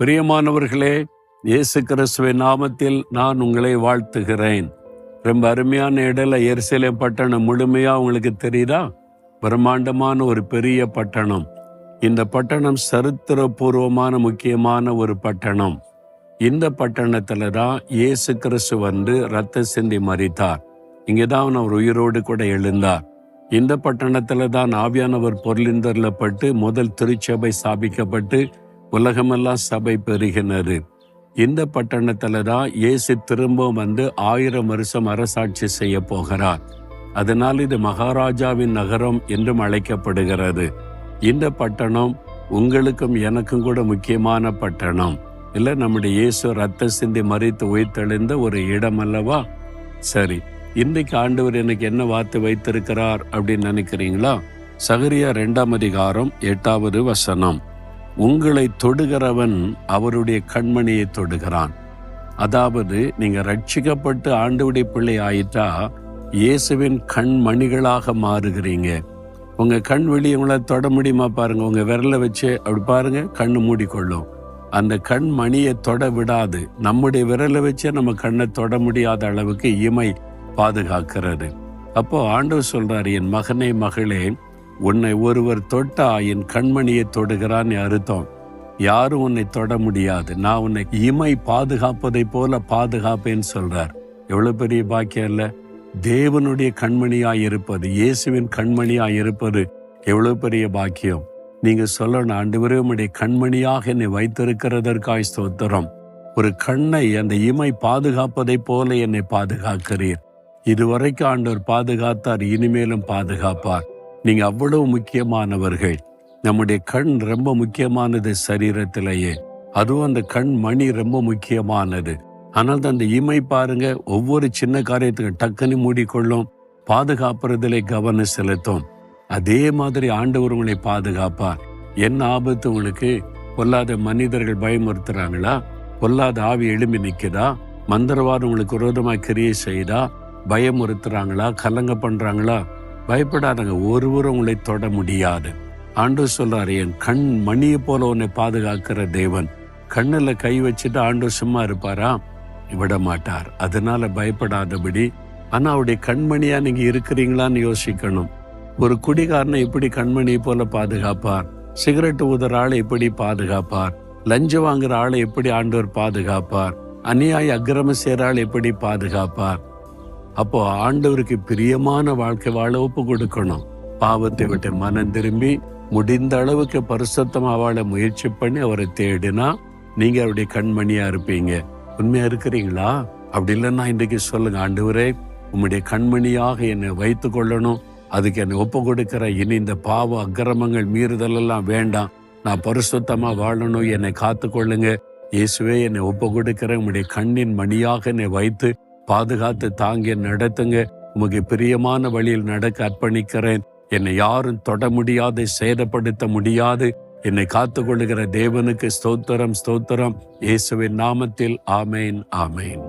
பிரியமானவர்களே, இயேசு கிறிஸ்துவின் நாமத்தில் நான் உங்களை வாழ்த்துகிறேன். ரொம்ப அருமையான இடல எருசலேம் பட்டணம் முழுமையா உங்களுக்கு தெரியுதா? பிரம்மாண்டமான ஒரு பெரிய பட்டணம். இந்த பட்டணம் சரித்திரபூர்வமான முக்கியமான ஒரு பட்டணம். இந்த பட்டணத்துல தான் இயேசு கிறிஸ்து வந்து ரத்த சிந்தி மரித்தார். இங்கேதான் அவர் உயிரோடு கூட எழுந்தார். இந்த பட்டணத்துல தான் ஆவியானவர் பொருளிந்தருளப்பட்டு முதல் திருச்சபை ஸ்தாபிக்கப்பட்டு உலகமெல்லாம் சபை பெருகினது. இந்த பட்டணத்துல தான் இயேசு திரும்பவும் வந்து 1000 வருஷம் அரசாட்சி செய்ய போகிறார். அதனால் இது மகாராஜாவின் நகரம் என்றும் அழைக்கப்படுகிறது. இந்த பட்டணம் உங்களுக்கும் எனக்கும் கூட முக்கியமான பட்டணம் இல்லை. நம்முடைய இயேசு ரத்த சிந்தி மரித்து உயிர்த்தெழுந்த ஒரு இடம் அல்லவா? சரி, இன்றைக்கு ஆண்டவர் எனக்கு என்ன வார்த்தை வைத்திருக்கிறார் அப்படின்னு நினைக்கிறீங்களா? சகரியா 2ஆம் அதிகாரம் 8வது வசனம். உங்களை தொடுகிறவன் அவருடைய கண்மணியை தொடுகிறான். அதாவது நீங்க ரட்சிக்கப்பட்டு ஆண்டவருடைய பிள்ளை ஆயிட்டா இயேசுவின் கண்மணிகளாக மாறுகிறீங்க. உங்க கண் வெளியே உங்களை தொட முடியுமா பாருங்க. உங்க விரலை வச்சு அப்படி பாருங்க, கண்ணு மூடிக்கொள்ளும். அந்த கண்மணியை தொட விடாது. நம்முடைய விரலை வச்சு நம்ம கண்ணை தொட முடியாத அளவுக்கு இமை பாதுகாக்கிறது. அப்போ ஆண்டவர் சொல்றாரு, என் மகனே மகளே, உன்னை ஒருவர் தொட்டா என் கண்மணியை தொடுகிறான்னு அர்த்தம். யாரும் உன்னை தொட முடியாது. நான் உன்னை இமை பாதுகாப்பதை போல பாதுகாப்பேன்னு சொல்றார். எவ்வளவு பெரிய பாக்கியம் இல்ல? தேவனுடைய கண்மணியாய் இருப்பது, இயேசுவின் கண்மணியாய் இருப்பது எவ்வளவு பெரிய பாக்கியம். நீங்க சொல்லணும், ஆண்டவரே உம்முடைய கண்மணியாக என்னை வைத்திருக்கிறதற்காய் ஸ்தோத்திரம். ஒரு கண்ணை அந்த இமை பாதுகாப்பதை போல என்னை பாதுகாக்கிறீர். இதுவரைக்கும் ஆண்டவர் பாதுகாத்தார், இனிமேலும் பாதுகாப்பார். நீங்க அவ்வளவு முக்கியமானவர்கள். நம்முடைய கண் ரொம்ப முக்கியமானது சரீரத்திலேயே. அதுவும் அந்த கண் மணி ரொம்ப முக்கியமானது. ஆனால் அந்த இமை பாருங்க, ஒவ்வொரு சின்ன காரியத்துக்கு டக்குன்னு மூடிக்கொள்ளும். பாதுகாப்புறதிலே கவனம் செலுத்தும். அதே மாதிரி ஆண்டவர் உங்களை பாதுகாப்பார். என்ன ஆபத்து உங்களுக்கு? பொல்லாத மனிதர்கள் பயமுறுத்துறாங்களா? பொல்லாத ஆவி எழும்பி நிற்குதா? மந்திரவாதம் உங்களுக்கு விரோதமாக கிரியை செய்தா? பயமுறுத்துறாங்களா? கலங்க பண்றாங்களா? பயப்படாதங்க, ஒருவரும் உங்களை தொட முடியாது. ஆண்டவர் சொல்றாரு, என் கண் மணியை போல உன்னை பாதுகாக்கிற தேவன். கண்ணுல கை வச்சுட்டு ஆண்டவர் சும்மா இருப்பாரா? விட மாட்டார். அதனால பயப்படாதபடி. ஆனா அவருடைய கண்மணியா நீங்க இருக்கிறீங்களான்னு யோசிக்கணும். ஒரு குடிகாரனை எப்படி கண்மணியை போல பாதுகாப்பார்? சிகரெட் ஊதுற ஆளை எப்படி பாதுகாப்பார்? லஞ்சம் வாங்குற ஆளை எப்படி ஆண்டவர் பாதுகாப்பார்? அநியாய அக்கிரம செய்ற ஆளை எப்படி பாதுகாப்பார்? அப்போ ஆண்டவருக்கு பிரியமான வாழ்க்கை வாழ ஒப்பு கொடுக்கணும். பாவத்தை விட்டு மனம் திரும்பி முடிந்த அளவுக்கு பரிசுத்தமா வாழ முயற்சி பண்ணி அவரை தேடினா நீங்க அவருடைய கண்மணியா இருப்பீங்க. உண்மையா இருக்கிறீங்களா? அப்படி இல்லைன்னா இன்றைக்கு சொல்லுங்க, ஆண்டவரே உம்முடைய கண்மணியாக என்னை வைத்து கொள்ளணும். அதுக்கு என்னை ஒப்பு கொடுக்கிற. இனி இந்த பாவ அக்கிரமங்கள் மீறுதல் எல்லாம் வேண்டாம். நான் பரிசுத்தமா வாழணும். என்னை காத்து கொள்ளுங்க. இயேசுவே, என்னை ஒப்பு கொடுக்கிற. உம்முடைய கண்ணின் மணியாக என்னை வைத்து பாதுகாத்து தாங்க நடத்துங்க. உமக்கு பிரியமான வழியில் நடக்க அர்ப்பணிக்கிறேன். என்னை யாரும் தொட முடியாது, சேதப்படுத்த முடியாது. என்னை காத்து கொள்ளுகிற தேவனுக்கு ஸ்தோத்திரம், ஸ்தோத்திரம். இயேசுவின் நாமத்தில் ஆமேன், ஆமேன்.